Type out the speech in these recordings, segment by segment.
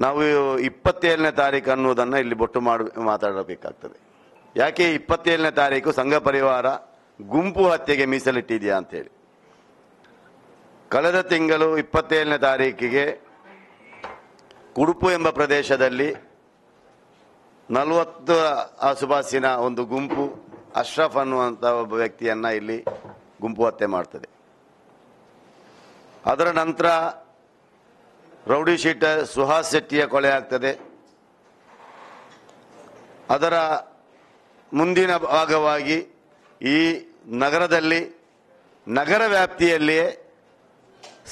ನಾವು 27ನೇ ತಾರೀಕು ಅನ್ನುವುದನ್ನು ಇಲ್ಲಿ ಬೊಟ್ಟು ಮಾತಾಡಬೇಕಾಗ್ತದೆ. ಯಾಕೆ 27ನೇ ತಾರೀಕು ಸಂಘ ಪರಿವಾರ ಗುಂಪು ಹತ್ಯೆಗೆ ಮೀಸಲಿಟ್ಟಿದೆಯಾ ಅಂತೇಳಿ. ಕಳೆದ ತಿಂಗಳು 27ನೇ ತಾರೀಕಿಗೆ ಕುಡುಪು ಎಂಬ ಪ್ರದೇಶದಲ್ಲಿ 40 ಆಸುಪಾಸಿನ ಒಂದು ಗುಂಪು ಅಶ್ರಫ್ ಅನ್ನುವಂಥ ಒಬ್ಬ ವ್ಯಕ್ತಿಯನ್ನ ಇಲ್ಲಿ ಗುಂಪು ಹತ್ಯೆ ಮಾಡ್ತದೆ. ಅದರ ನಂತರ ರೌಡಿ ಶೀಟರ್ ಸುಹಾಸ್ ಶೆಟ್ಟಿಯ ಕೊಲೆ ಆಗ್ತದೆ. ಅದರ ಮುಂದಿನ ಭಾಗವಾಗಿ ಈ ನಗರದಲ್ಲಿ ನಗರ ವ್ಯಾಪ್ತಿಯಲ್ಲಿಯೇ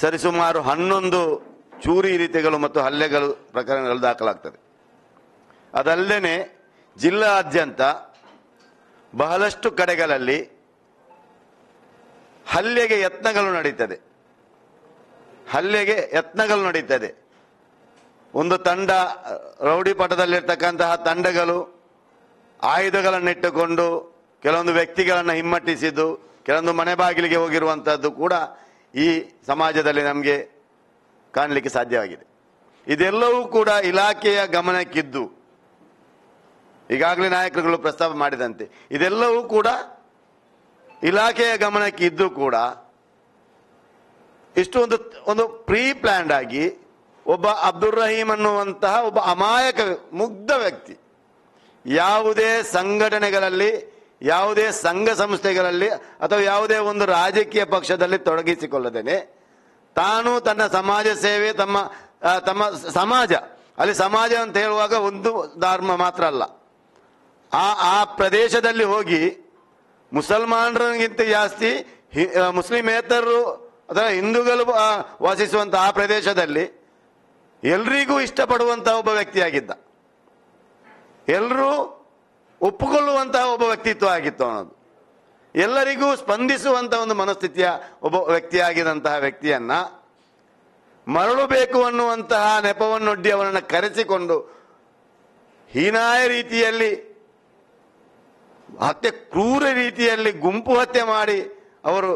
ಸರಿಸುಮಾರು 11 ಚೂರಿ ರೀತಿಗಳು ಮತ್ತು ಹಲ್ಲೆಗಳು ಪ್ರಕರಣಗಳು ದಾಖಲಾಗ್ತದೆ. ಅದಲ್ಲದೆ ಜಿಲ್ಲಾದ್ಯಂತ ಬಹಳಷ್ಟು ಕಡೆಗಳಲ್ಲಿ ಹಲ್ಲೆಗೆ ಯತ್ನಗಳು ನಡೀತದೆ. ಒಂದು ತಂಡ ರೌಡಿ ಪಟದಲ್ಲಿರ್ತಕ್ಕಂತಹ ತಂಡಗಳು ಆಯುಧಗಳನ್ನಿಟ್ಟುಕೊಂಡು ಕೆಲವೊಂದು ವ್ಯಕ್ತಿಗಳನ್ನು ಹಿಮ್ಮೆಟ್ಟಿಸಿದ್ದು, ಕೆಲವೊಂದು ಮನೆ ಬಾಗಿಲಿಗೆ ಹೋಗಿರುವಂತಹದ್ದು ಕೂಡ ಈ ಸಮಾಜದಲ್ಲಿ ನಮಗೆ ಕಾಣಲಿಕ್ಕೆ ಸಾಧ್ಯವಾಗಿದೆ. ಇದೆಲ್ಲವೂ ಕೂಡ ಇಲಾಖೆಯ ಗಮನಕ್ಕಿದ್ದು, ಈಗಾಗಲೇ ನಾಯಕರುಗಳು ಪ್ರಸ್ತಾಪ ಮಾಡಿದಂತೆ ಇದೆಲ್ಲವೂ ಕೂಡ ಇಲಾಖೆಯ ಗಮನಕ್ಕಿದ್ದು ಕೂಡ ಇಷ್ಟು ಒಂದು ಪ್ರೀ ಪ್ಲಾನ್ಡ್ ಆಗಿ ಒಬ್ಬ ಅಬ್ದುಲ್ ರಹೀಂ ಅನ್ನುವಂತಹ ಒಬ್ಬ ಅಮಾಯಕ ಮುಗ್ಧ ವ್ಯಕ್ತಿ ಯಾವುದೇ ಸಂಘಟನೆಗಳಲ್ಲಿ, ಯಾವುದೇ ಸಂಘ ಸಂಸ್ಥೆಗಳಲ್ಲಿ ಅಥವಾ ಯಾವುದೇ ಒಂದು ರಾಜಕೀಯ ಪಕ್ಷದಲ್ಲಿ ತೊಡಗಿಸಿಕೊಳ್ಳದೇನೆ ತಾನು ತನ್ನ ಸಮಾಜ ಸೇವೆ ತಮ್ಮ ಸಮಾಜ, ಅಲ್ಲಿ ಸಮಾಜ ಅಂತ ಹೇಳುವಾಗ ಒಂದು ಧರ್ಮ ಮಾತ್ರ ಅಲ್ಲ, ಆ ಪ್ರದೇಶದಲ್ಲಿ ಹೋಗಿ ಮುಸಲ್ಮಾನರಿಗಿಂತ ಜಾಸ್ತಿ ಮುಸ್ಲಿಮೇತರರು ಅಥವಾ ಹಿಂದೂಗಳು ವಾಸಿಸುವಂತಹ ಆ ಪ್ರದೇಶದಲ್ಲಿ ಎಲ್ರಿಗೂ ಇಷ್ಟಪಡುವಂತಹ ಒಬ್ಬ ವ್ಯಕ್ತಿಯಾಗಿದ್ದ, ಎಲ್ಲರೂ ಒಪ್ಪಿಕೊಳ್ಳುವಂತಹ ಒಬ್ಬ ವ್ಯಕ್ತಿತ್ವ ಆಗಿತ್ತು ಅನ್ನೋದು, ಎಲ್ಲರಿಗೂ ಸ್ಪಂದಿಸುವಂತಹ ಒಂದು ಮನಸ್ಥಿತಿಯ ಒಬ್ಬ ವ್ಯಕ್ತಿಯಾಗಿದ್ದಂತಹ ವ್ಯಕ್ತಿಯನ್ನ ಮರಳಬೇಕು ಅನ್ನುವಂತಹ ನೆಪವನ್ನೊಡ್ಡಿ ಅವರನ್ನು ಕರೆಸಿಕೊಂಡು ಹೀನಾಯ ರೀತಿಯಲ್ಲಿ ಕ್ರೂರ ರೀತಿಯಲ್ಲಿ ಗುಂಪು ಹತ್ಯೆ ಮಾಡಿ ಅವರು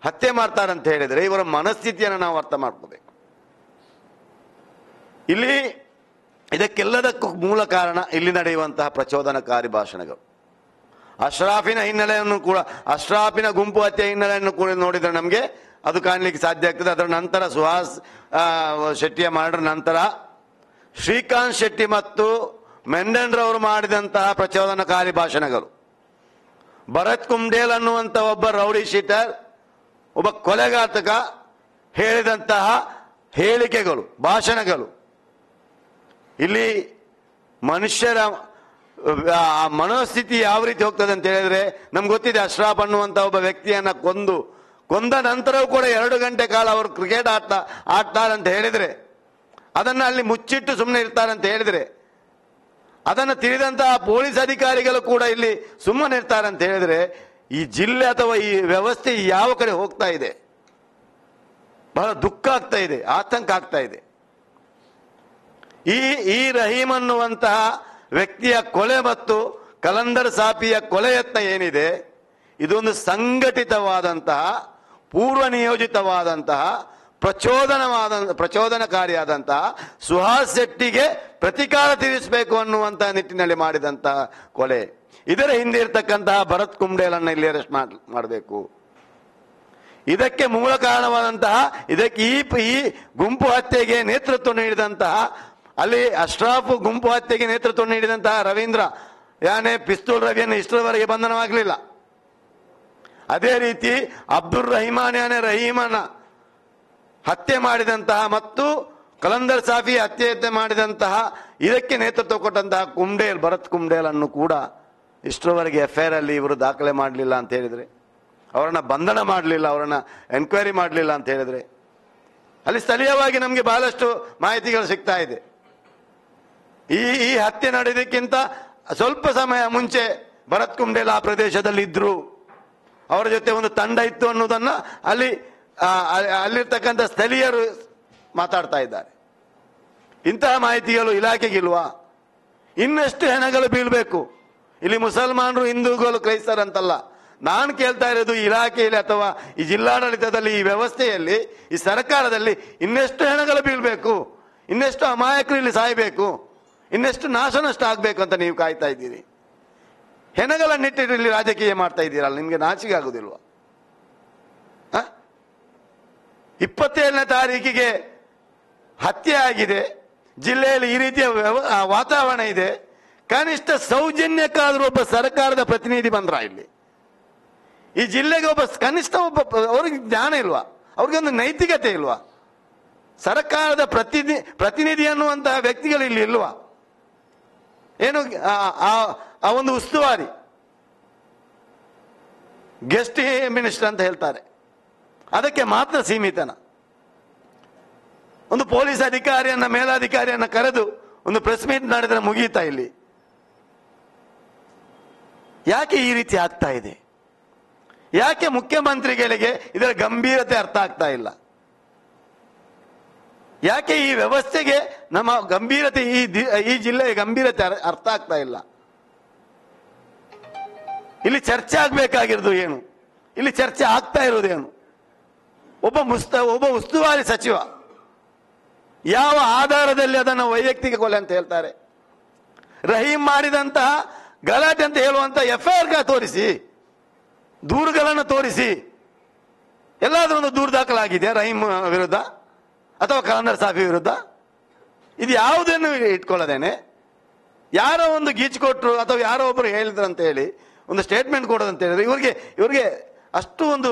ಹತ್ಯೆ ಮಾಡ್ತಾರಂತ ಹೇಳಿದರೆ ಇವರ ಮನಸ್ಥಿತಿಯನ್ನು ನಾವು ಅರ್ಥ ಮಾಡ್ಕೋಬೇಕು. ಇಲ್ಲಿ ಇದಕ್ಕೆಲ್ಲದಕ್ಕೂ ಮೂಲ ಕಾರಣ ಇಲ್ಲಿ ನಡೆಯುವಂತಹ ಪ್ರಚೋದನಕಾರಿ ಭಾಷಣಗಳು. ಅಶ್ರಾಫಿನ ಹಿನ್ನೆಲೆಯನ್ನು ಕೂಡ, ಅಶ್ರಾಫಿನ ಗುಂಪು ಹತ್ಯೆ ಹಿನ್ನೆಲೆಯನ್ನು ಕೂಡ ನೋಡಿದ್ರೆ ನಮಗೆ ಅದು ಕಾಣಲಿಕ್ಕೆ ಸಾಧ್ಯ ಆಗ್ತದೆ. ಅದರ ನಂತರ ಸುಹಾಸ್ ಶೆಟ್ಟಿಯ ಮರ್ಡರ್ ನಂತರ ಶ್ರೀಕಾಂತ್ ಶೆಟ್ಟಿ ಮತ್ತು ಮೆಂಡನ್ ರವರು ಮಾಡಿದಂತಹ ಪ್ರಚೋದನಕಾರಿ ಭಾಷಣಗಳು, ಭರತ್ ಕುಂಡೇಲ್ ಅನ್ನುವಂಥ ಒಬ್ಬ ರೌಡಿ ಶೀಟರ್, ಒಬ್ಬ ಕೊಲೆಘಾತಕ ಹೇಳಿದಂತಹ ಹೇಳಿಕೆಗಳು, ಭಾಷಣಗಳು, ಇಲ್ಲಿ ಮನುಷ್ಯರ ಮನೋಸ್ಥಿತಿ ಯಾವ ರೀತಿ ಹೋಗ್ತದೆ ಅಂತ ಹೇಳಿದ್ರೆ ನಮ್ಗೆ ಗೊತ್ತಿದೆ. ಅಶ್ರಾಫ್ ಅನ್ನುವಂಥ ಒಬ್ಬ ವ್ಯಕ್ತಿಯನ್ನ ಕೊಂದ ನಂತರವೂ ಕೂಡ 2 ಗಂಟೆ ಕಾಲ ಅವರು ಕ್ರಿಕೆಟ್ ಆಡ್ತಾರಂತ ಹೇಳಿದ್ರೆ, ಅದನ್ನ ಅಲ್ಲಿ ಮುಚ್ಚಿಟ್ಟು ಸುಮ್ಮನೆ ಇರ್ತಾರಂತ ಹೇಳಿದ್ರೆ, ಅದನ್ನು ತಿಳಿದಂತಹ ಪೊಲೀಸ್ ಅಧಿಕಾರಿಗಳು ಕೂಡ ಇಲ್ಲಿ ಸುಮ್ಮನೆ ಇರ್ತಾರಂತ ಹೇಳಿದ್ರೆ ಈ ಜಿಲ್ಲೆ ಅಥವಾ ಈ ವ್ಯವಸ್ಥೆ ಯಾವ ಕಡೆ ಹೋಗ್ತಾ ಇದೆ? ಬಹಳ ದುಃಖ ಆಗ್ತಾ ಇದೆ, ಆತಂಕ ಆಗ್ತಾ ಇದೆ. ಈ ರಹೀಂ ಅನ್ನುವಂತಹ ವ್ಯಕ್ತಿಯ ಕೊಲೆ ಮತ್ತು ಕಲಂದರ್ ಸಾಪಿಯ ಕೊಲೆ ಯತ್ನ ಏನಿದೆ, ಇದೊಂದು ಸಂಘಟಿತವಾದಂತಹ ಪೂರ್ವ ನಿಯೋಜಿತವಾದಂತಹ ಪ್ರಚೋದನಕಾರಿಯಾದಂತಹ ಸುಹಾಸ್ ಶೆಟ್ಟಿಗೆ ಪ್ರತಿಕಾರ ತೀರಿಸಬೇಕು ಅನ್ನುವಂತಹ ನಿಟ್ಟಿನಲ್ಲಿ ಮಾಡಿದಂತಹ ಕೊಲೆ. ಇದರ ಹಿಂದೆ ಇರತಕ್ಕಂತಹ ಭರತ್ ಕುಂಡೇಲನ್ನು ಇಲ್ಲಿ ಅರೆಸ್ಟ್ ಮಾಡಬೇಕು. ಇದಕ್ಕೆ ಮೂಲ ಕಾರಣವಾದಂತಹ ಈ ಗುಂಪು ಹತ್ಯೆಗೆ ನೇತೃತ್ವ ನೀಡಿದಂತಹ, ಅಲ್ಲಿ ಅಶ್ರಾಫ್ ಗುಂಪು ಹತ್ಯೆಗೆ ನೇತೃತ್ವ ನೀಡಿದಂತಹ ರವೀಂದ್ರ ಪಿಸ್ತೂಲ್ ರವಿಯನ್ನು ಇಷ್ಟರವರೆಗೆ ಬಂಧನವಾಗಲಿಲ್ಲ. ಅದೇ ರೀತಿ ಅಬ್ದುಲ್ ರಹಿಮಾನ್ ರಹೀಮನ ಹತ್ಯೆ ಮಾಡಿದಂತಹ ಮತ್ತು ಕಲಂದರ್ ಸಾಫಿ ಹತ್ಯೆ ಮಾಡಿದಂತಹ ಇದಕ್ಕೆ ನೇತೃತ್ವ ಕೊಟ್ಟಂತಹ ಭರತ್ ಕುಂಡೇಲ್ ಅನ್ನು ಕೂಡ ಇಷ್ಟರವರೆಗೆ FIR ಅಲ್ಲಿ ಇವರು ದಾಖಲೆ ಮಾಡಲಿಲ್ಲ ಅಂತ ಹೇಳಿದ್ರೆ, ಅವರನ್ನ ಬಂಧನ ಮಾಡಲಿಲ್ಲ, ಅವರನ್ನ ಎನ್ಕ್ವೈರಿ ಮಾಡಲಿಲ್ಲ ಅಂತ ಹೇಳಿದ್ರೆ, ಅಲ್ಲಿ ಸ್ಥಳೀಯವಾಗಿ ನಮಗೆ ಬಹಳಷ್ಟು ಮಾಹಿತಿಗಳು ಸಿಗ್ತಾ ಇದೆ. ಈ ಹತ್ಯೆ ನಡೆಯೋದಕ್ಕಿಂತ ಸ್ವಲ್ಪ ಸಮಯ ಮುಂಚೆ ಭರತ್ ಕುಂಡೇಲ್ ಆ ಪ್ರದೇಶದಲ್ಲಿ ಇದ್ರು, ಅವರ ಜೊತೆ ಒಂದು ತಂಡ ಇತ್ತು ಅನ್ನೋದನ್ನ ಅಲ್ಲಿರ್ತಕ್ಕಂಥ ಸ್ಥಳೀಯರು ಮಾತಾಡ್ತಾ ಇದ್ದಾರೆ. ಇಂತಹ ಮಾಹಿತಿಗಳು ಇಲಾಖೆಗಿಲ್ವಾ? ಇನ್ನಷ್ಟು ಹೆಣಗಳು ಬೀಳ್ಬೇಕು. ಇಲ್ಲಿ ಮುಸಲ್ಮಾನರು, ಹಿಂದೂಗಳು, ಕ್ರೈಸ್ತರಂತಲ್ಲ, ನಾನು ಕೇಳ್ತಾ ಇರೋದು ಇಲಾಖೆಯಲ್ಲಿ ಅಥವಾ ಈ ಜಿಲ್ಲಾಡಳಿತದಲ್ಲಿ, ಈ ವ್ಯವಸ್ಥೆಯಲ್ಲಿ, ಈ ಸರ್ಕಾರದಲ್ಲಿ ಇನ್ನೆಷ್ಟು ಹೆಣಗಳು ಬೀಳ್ಬೇಕು? ಇನ್ನೆಷ್ಟು ಅಮಾಯಕರು ಇಲ್ಲಿ ಸಾಯಬೇಕು, ಇನ್ನೆಷ್ಟು ನಾಶ ಆಗ್ಬೇಕು ಅಂತ ನೀವು ಕಾಯ್ತಾ ಇದ್ದೀರಿ. ಹೆಣಗಳನ್ನಿಟ್ಟು ಇಲ್ಲಿ ರಾಜಕೀಯ ಮಾಡ್ತಾ ಇದ್ದೀರಲ್ಲ, ನಿಮ್ಗೆ ನಾಚಿಕೆ ಆಗುದಿಲ್ವಾ? 27ನೇ ತಾರೀಕಿಗೆ ಹತ್ಯೆ ಆಗಿದೆ, ಜಿಲ್ಲೆಯಲ್ಲಿ ಈ ರೀತಿಯ ವಾತಾವರಣ ಇದೆ. ಕನಿಷ್ಠ ಸೌಜನ್ಯಕ್ಕಾದ್ರೂ ಒಬ್ಬ ಸರ್ಕಾರದ ಪ್ರತಿನಿಧಿ ಬಂದ್ರ ಇಲ್ಲಿ? ಈ ಜಿಲ್ಲೆಗೆ ಕನಿಷ್ಠ ಅವ್ರಿಗೆ ಜ್ಞಾನ ಇಲ್ವಾ? ಅವ್ರಿಗೆ ಒಂದು ನೈತಿಕತೆ ಇಲ್ವಾ? ಸರ್ಕಾರದ ಪ್ರತಿನಿಧಿ ಅನ್ನುವಂತಹ ವ್ಯಕ್ತಿಗಳು ಇಲ್ಲಿ ಇಲ್ವಾ? ಏನು ಆ ಒಂದು ಉಸ್ತುವಾರಿ ಗೆಸ್ಟ್ ಮಿನಿಸ್ಟರ್ ಅಂತ ಹೇಳ್ತಾರೆ, ಅದಕ್ಕೆ ಮಾತ್ರ ಸೀಮಿತನ? ಒಂದು ಪೊಲೀಸ್ ಅಧಿಕಾರಿಯನ್ನ, ಮೇಲಾಧಿಕಾರಿಯನ್ನ ಕರೆದು ಒಂದು ಪ್ರೆಸ್ ಮೀಟ್ ಮಾಡಿದ್ರೆ ಮುಗೀತಾ ಇಲ್ಲಿ? ಯಾಕೆ ಈ ರೀತಿ ಆಗ್ತಾ ಇದೆ? ಯಾಕೆ ಮುಖ್ಯಮಂತ್ರಿಗಳಿಗೆ ಇದರ ಗಂಭೀರತೆ ಅರ್ಥ ಆಗ್ತಾ ಇಲ್ಲ? ಯಾಕೆ ಈ ವ್ಯವಸ್ಥೆಗೆ ನಮ್ಮ ಗಂಭೀರತೆ, ಈ ಜಿಲ್ಲೆಯ ಗಂಭೀರತೆ ಅರ್ಥ ಆಗ್ತಾ ಇಲ್ಲ? ಇಲ್ಲಿ ಚರ್ಚೆ ಆಗ್ಬೇಕಾಗಿರೋದು ಏನು? ಇಲ್ಲಿ ಚರ್ಚೆ ಆಗ್ತಾ ಇರುವುದೇನು? ಒಬ್ಬ ಉಸ್ತುವಾರಿ ಸಚಿವ ಯಾವ ಆಧಾರದಲ್ಲಿ ಅದನ್ನು ವೈಯಕ್ತಿಕ ಕೊಲೆ ಅಂತ ಹೇಳ್ತಾರೆ? ರಹೀಂ ಮಾಡಿದಂತಹ ಗಲಾಟೆ ಅಂತ ಹೇಳುವಂತ FIR ತೋರಿಸಿ, ದೂರುಗಳನ್ನು ತೋರಿಸಿ. ಎಲ್ಲಾದ್ರೂ ಒಂದು ದೂರು ದಾಖಲಾಗಿದೆ ರಹೀಂ ವಿರುದ್ಧ ಅಥವಾ ಖಾನರ್ ಸಾಫಿ ವಿರುದ್ಧ? ಇದು ಯಾವುದನ್ನು ಇಟ್ಕೊಳ್ಳೋದೇನೆ, ಯಾರೋ ಒಂದು ಗೀಚ್ ಕೊಟ್ಟರು ಅಥವಾ ಯಾರೋ ಒಬ್ಬರು ಹೇಳಿದ್ರಂತ ಹೇಳಿ ಒಂದು ಸ್ಟೇಟ್ಮೆಂಟ್ ಕೊಡೋದಂತ ಹೇಳಿದ್ರೆ ಇವ್ರಿಗೆ ಅಷ್ಟು ಒಂದು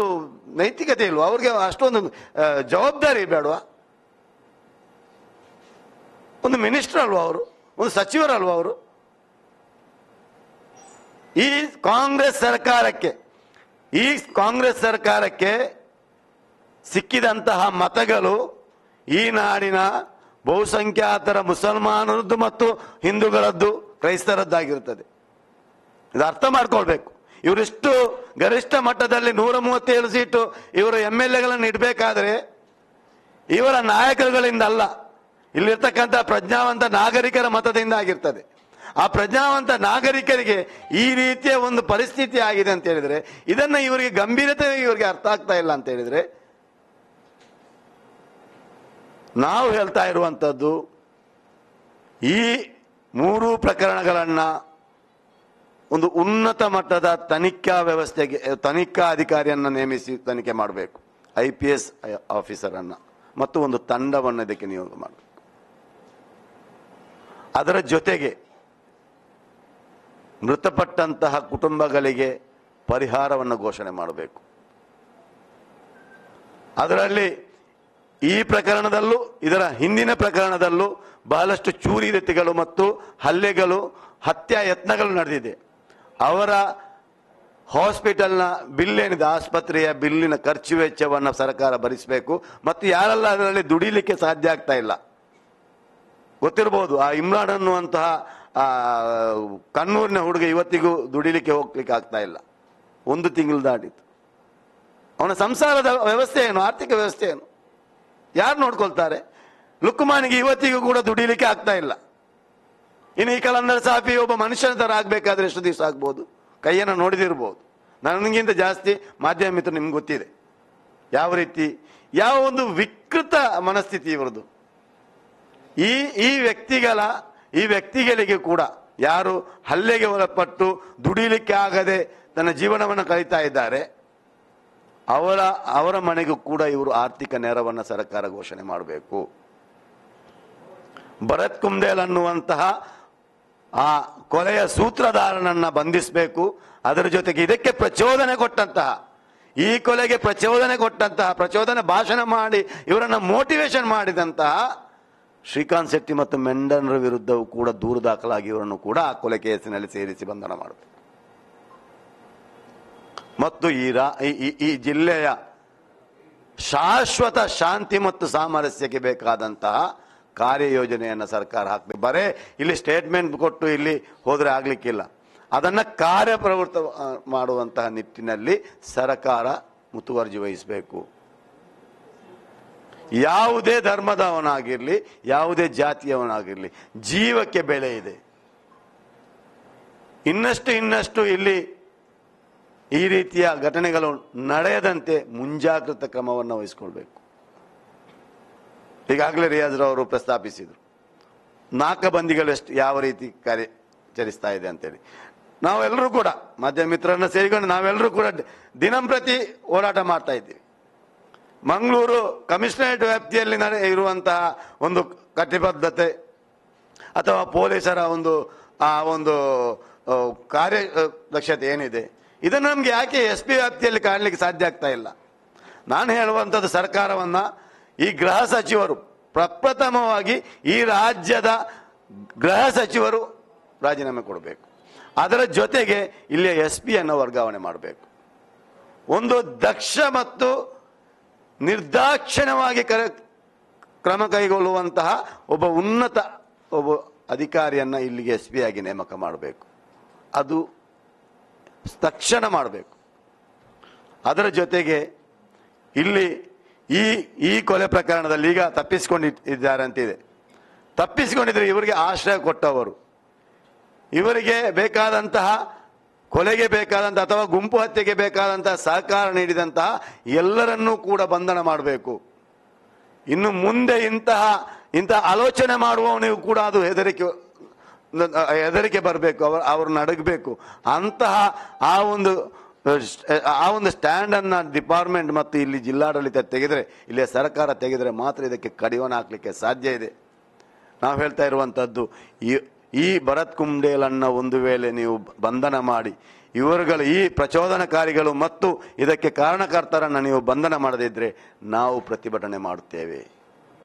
ನೈತಿಕತೆ ಇಲ್ವಾ? ಅವ್ರಿಗೆ ಅಷ್ಟೊಂದು ಜವಾಬ್ದಾರಿ ಬೇಡವಾ? ಒಂದು ಮಿನಿಸ್ಟರ್ ಅಲ್ವಾ ಅವರು? ಒಂದು ಸಚಿವರಲ್ವಾ ಅವರು? ಈ ಕಾಂಗ್ರೆಸ್ ಸರ್ಕಾರಕ್ಕೆ ಸಿಕ್ಕಿದಂತಹ ಮತಗಳು ಈ ನಾಡಿನ ಬಹುಸಂಖ್ಯಾತರ ಮುಸಲ್ಮಾನರದ್ದು ಮತ್ತು ಹಿಂದೂಗಳದ್ದು, ಕ್ರೈಸ್ತರದ್ದಾಗಿರುತ್ತದೆ. ಇದು ಅರ್ಥ ಮಾಡ್ಕೊಳ್ಬೇಕು. ಇವರಿಷ್ಟು ಗರಿಷ್ಠ ಮಟ್ಟದಲ್ಲಿ 137 ಸೀಟು ಇವರು MLAಗಳನ್ನು ಇಡಬೇಕಾದ್ರೆ ಇವರ ನಾಯಕರುಗಳಿಂದ ಅಲ್ಲ, ಇಲ್ಲಿರ್ತಕ್ಕಂಥ ಪ್ರಜ್ಞಾವಂತ ನಾಗರಿಕರ ಮತದಿಂದ ಆಗಿರ್ತದೆ. ಆ ಪ್ರಜ್ಞಾವಂತ ನಾಗರಿಕರಿಗೆ ಈ ರೀತಿಯ ಒಂದು ಪರಿಸ್ಥಿತಿ ಆಗಿದೆ ಅಂತ ಹೇಳಿದ್ರೆ, ಇದನ್ನ ಇವರಿಗೆ ಗಂಭೀರತೆ ಇವರಿಗೆ ಅರ್ಥ ಆಗ್ತಾ ಇಲ್ಲ ಅಂತ ಹೇಳಿದ್ರೆ, ನಾವು ಹೇಳ್ತಾ ಇರುವಂತದ್ದು ಈ 3 ಪ್ರಕರಣಗಳನ್ನ ಒಂದು ಉನ್ನತ ಮಟ್ಟದ ತನಿಖಾ ಅಧಿಕಾರಿಯನ್ನ ನೇಮಿಸಿ ತನಿಖೆ ಮಾಡಬೇಕು. IPS ಆಫೀಸರ್ ಅನ್ನ ಮತ್ತು ಒಂದು ತಂಡವನ್ನು ಇದಕ್ಕೆ ನಿಯೋಗ ಮಾಡಬೇಕು. ಅದರ ಜೊತೆಗೆ ಮೃತಪಟ್ಟಂತಹ ಕುಟುಂಬಗಳಿಗೆ ಪರಿಹಾರವನ್ನು ಘೋಷಣೆ ಮಾಡಬೇಕು. ಅದರಲ್ಲಿ ಈ ಪ್ರಕರಣದಲ್ಲೂ ಇದರ ಹಿಂದಿನ ಪ್ರಕರಣದಲ್ಲೂ ಬಹಳಷ್ಟು ಚೂರಿದತಿಗಳು ಮತ್ತು ಹಲ್ಲೆಗಳು, ಹತ್ಯಾ ಯತ್ನಗಳು ನಡೆದಿದೆ. ಅವರ ಹಾಸ್ಪಿಟಲ್ನ ಬಿಲ್ ಏನಿದೆ, ಆಸ್ಪತ್ರೆಯ ಬಿಲ್ಲಿನ ಖರ್ಚು ವೆಚ್ಚವನ್ನು ಸರ್ಕಾರ ಭರಿಸಬೇಕು. ಮತ್ತು ಯಾರೆಲ್ಲ ಅದರಲ್ಲಿ ದುಡಿಲಿಕ್ಕೆ ಸಾಧ್ಯ ಆಗ್ತಾ ಇಲ್ಲ, ಗೊತ್ತಿರಬಹುದು, ಆ ಇಮ್ರಾನ್ ಅನ್ನುವಂತಹ ಕಣ್ಣೂರಿನ ಹುಡುಗ ಇವತ್ತಿಗೂ ದುಡಿಲಿಕ್ಕೆ ಹೋಗ್ಲಿಕ್ಕೆ ಆಗ್ತಾ ಇಲ್ಲ. 1 ತಿಂಗಳು ದಾಟಿತು. ಅವನ ಸಂಸಾರದ ವ್ಯವಸ್ಥೆ ಏನು, ಆರ್ಥಿಕ ವ್ಯವಸ್ಥೆ ಏನು, ಯಾರು ನೋಡ್ಕೊಳ್ತಾರೆ? ಲುಕ್ಮಾನಿಗೆ ಇವತ್ತಿಗೂ ಕೂಡ ದುಡಿಲಿಕ್ಕೆ ಆಗ್ತಾ ಇಲ್ಲ. ಇನ್ನು ಈ ಕಲಂದರ್ ಸಾಫಿ ಒಬ್ಬ ಮನುಷ್ಯನ ತರ ಆಗ್ಬೇಕಾದ್ರೆ ಎಷ್ಟು ದಿವಸ ಆಗ್ಬೋದು? ಕೈಯನ್ನು ನೋಡಿದಿರ್ಬೋದು. ನನಗಿಂತ ಜಾಸ್ತಿ ಮಾಧ್ಯಮ ಮಿತ್ರರು ನಿಮ್ಗೆ ಗೊತ್ತಿದೆ ಯಾವ ರೀತಿ, ಯಾವ ಒಂದು ವಿಕೃತ ಮನಸ್ಥಿತಿ ಇವರದು. ಈ ವ್ಯಕ್ತಿಗಳಿಗೆ ಕೂಡ ಯಾರು ಹಲ್ಲೆಗೆ ಒಳಪಟ್ಟು ದುಡಿಲಿಕ್ಕೆ ಆಗದೆ ತನ್ನ ಜೀವನವನ್ನು ಕಳೀತಾ ಇದ್ದಾರೆ, ಅವರ ಮನೆಗೂ ಕೂಡ ಇವರು ಆರ್ಥಿಕ ನೆರವನ್ನು ಸರ್ಕಾರ ಘೋಷಣೆ ಮಾಡಬೇಕು. ಭರತ್ ಕುಂಡೇಲ್ ಅನ್ನುವಂತಹ ಆ ಕೊಲೆಯ ಸೂತ್ರಧಾರನನ್ನ ಬಂಧಿಸಬೇಕು. ಅದರ ಜೊತೆಗೆ ಇದಕ್ಕೆ ಪ್ರಚೋದನೆ ಕೊಟ್ಟಂತಹ, ಈ ಕೊಲೆಗೆ ಪ್ರಚೋದನೆ ಭಾಷಣ ಮಾಡಿ ಇವರನ್ನ ಮೋಟಿವೇಶನ್ ಮಾಡಿದಂತಹ ಶ್ರೀಕಾಂತ್ ಶೆಟ್ಟಿ ಮತ್ತು ಮೆಂಡನ್ರ ವಿರುದ್ಧವೂ ಕೂಡ ದೂರು ದಾಖಲಾಗಿ ಇವರನ್ನು ಕೂಡ ಆ ಕೊಲೆ ಕೇಸಿನಲ್ಲಿ ಸೇರಿಸಿ ಬಂಧನ ಮಾಡಬೇಕು. ಮತ್ತು ಈ ಜಿಲ್ಲೆಯ ಶಾಶ್ವತ ಶಾಂತಿ ಮತ್ತು ಸಾಮರಸ್ಯಕ್ಕೆ ಬೇಕಾದಂತಹ ಕಾರ್ಯಯೋಜನೆಯನ್ನು ಸರ್ಕಾರ ಹಾಕಬೇಕು. ಬರೇ ಇಲ್ಲಿ ಸ್ಟೇಟ್ಮೆಂಟ್ ಕೊಟ್ಟು ಇಲ್ಲಿ ಹೋದ್ರೆ ಆಗ್ಲಿಕ್ಕಿಲ್ಲ. ಅದನ್ನ ಕಾರ್ಯಪ್ರವೃತ್ತ ಮಾಡುವಂತಹ ನಿಟ್ಟಿನಲ್ಲಿ ಸರ್ಕಾರ ಮುತುವರ್ಜಿ ವಹಿಸಬೇಕು. ಯಾವುದೇ ಧರ್ಮದವನಾಗಿರ್ಲಿ, ಯಾವುದೇ ಜಾತಿಯವನಾಗಿರ್ಲಿ, ಜೀವಕ್ಕೆ ಬೆಲೆ ಇದೆ. ಇನ್ನಷ್ಟು ಇಲ್ಲಿ ಈ ರೀತಿಯ ಘಟನೆಗಳು ನಡೆಯದಂತೆ ಮುಂಜಾಗ್ರತಾ ಕ್ರಮವನ್ನು ವಹಿಸಿಕೊಳ್ಬೇಕು. ಈಗಾಗಲೇ ರಿಯಾಜ್ರವರು ಪ್ರಸ್ತಾಪಿಸಿದರು ನಾಕಬಂದಿಗಳೆಷ್ಟು ಯಾವ ರೀತಿ ಕಾರ್ಯಾಚರಿಸ್ತಾ ಇದೆ ಅಂತೇಳಿ. ನಾವೆಲ್ಲರೂ ಕೂಡ ಮಾಧ್ಯಮ ಮಿತ್ರರನ್ನ ಸೇರಿಕೊಂಡು ನಾವೆಲ್ಲರೂ ಕೂಡ ದಿನಂಪ್ರತಿ ಹೋರಾಟ ಮಾಡ್ತಾ ಇದ್ದೀವಿ. ಮಂಗಳೂರು ಕಮಿಷನರೇಟ್ ವ್ಯಾಪ್ತಿಯಲ್ಲಿ ಇರುವಂತಹ ಒಂದು ಕಟಿಬದ್ಧತೆ ಅಥವಾ ಪೊಲೀಸರ ಒಂದು ಕಾರ್ಯದಕ್ಷತೆ ಏನಿದೆ, ಇದನ್ನು ನಮ್ಗೆ ಯಾಕೆ SP ವ್ಯಾಪ್ತಿಯಲ್ಲಿ ಕಾಣಲಿಕ್ಕೆ ಸಾಧ್ಯ ಆಗ್ತಾ ಇಲ್ಲ? ನಾನು ಹೇಳುವಂಥದ್ದು ಸರ್ಕಾರವನ್ನ, ಈ ಗೃಹ ಸಚಿವರು ಪ್ರಪ್ರಥಮವಾಗಿ ಈ ರಾಜ್ಯದ ಗೃಹ ಸಚಿವರು ರಾಜೀನಾಮೆ ಕೊಡಬೇಕು. ಅದರ ಜೊತೆಗೆ ಇಲ್ಲಿಯ SP ಅನ್ನು ವರ್ಗಾವಣೆ ಮಾಡಬೇಕು. ಒಂದು ದಕ್ಷ ಮತ್ತು ನಿರ್ದಾಕ್ಷಿಣ್ಯವಾಗಿ ಕ್ರಮ ಕೈಗೊಳ್ಳುವಂತಹ ಒಬ್ಬ ಅಧಿಕಾರಿಯನ್ನ ಇಲ್ಲಿಗೆ SP ಆಗಿ ನೇಮಕ ಮಾಡಬೇಕು. ಅದು ತಕ್ಷಣ ಮಾಡಬೇಕು. ಅದರ ಜೊತೆಗೆ ಇಲ್ಲಿ ಈ ಕೊಲೆ ಪ್ರಕರಣದಲ್ಲಿ ಈಗ ತಪ್ಪಿಸಿಕೊಂಡಿದ್ದಾರೆ ಅಂತಿದೆ. ತಪ್ಪಿಸಿಕೊಂಡಿದ್ರೆ ಇವರಿಗೆ ಆಶ್ರಯ ಕೊಟ್ಟವರು, ಇವರಿಗೆ ಬೇಕಾದಂತಹ ಕೊಲೆಗೆ ಬೇಕಾದಂತಹ ಅಥವಾ ಗುಂಪು ಹತ್ಯೆಗೆ ಬೇಕಾದಂತಹ ಸಹಕಾರ ನೀಡಿದಂತಹ ಎಲ್ಲರನ್ನೂ ಕೂಡ ಬಂಧನ ಮಾಡಬೇಕು. ಇನ್ನು ಮುಂದೆ ಇಂತಹ ಆಲೋಚನೆ ಮಾಡುವವನಿಗೂ ಕೂಡ ಅದು ಹೆದರಿಕೆ ಬರಬೇಕು, ಅವರು ನಡಗಬೇಕು. ಅಂತಹ ಆ ಒಂದು ಸ್ಟ್ಯಾಂಡ್ ಅನ್ನ ಡಿಪಾರ್ಟ್ಮೆಂಟ್ ಮತ್ತು ಇಲ್ಲಿ ಜಿಲ್ಲಾಡಳಿತ ತೆಗೆದರೆ, ಇಲ್ಲಿಯ ಸರ್ಕಾರ ತೆಗೆದರೆ ಮಾತ್ರ ಇದಕ್ಕೆ ಕಡಿವಾಣ ಹಾಕಲಿಕ್ಕೆ ಸಾಧ್ಯ ಇದೆ. ನಾವು ಹೇಳ್ತಾ ಇರುವಂತದ್ದು, ಈ ಭರತ್ ಕುಂಡೇಲನ್ನ ಒಂದು ವೇಳೆ ನೀವು ಬಂಧನ ಮಾಡಿ, ಇವರುಗಳು ಈ ಪ್ರಚೋದನಕಾರಿಗಳು ಮತ್ತು ಇದಕ್ಕೆ ಕಾರಣಕರ್ತರನ್ನು ನೀವು ಬಂಧನ ಮಾಡದಿದ್ರೆ ನಾವು ಪ್ರತಿಭಟನೆ ಮಾಡುತ್ತೇವೆ.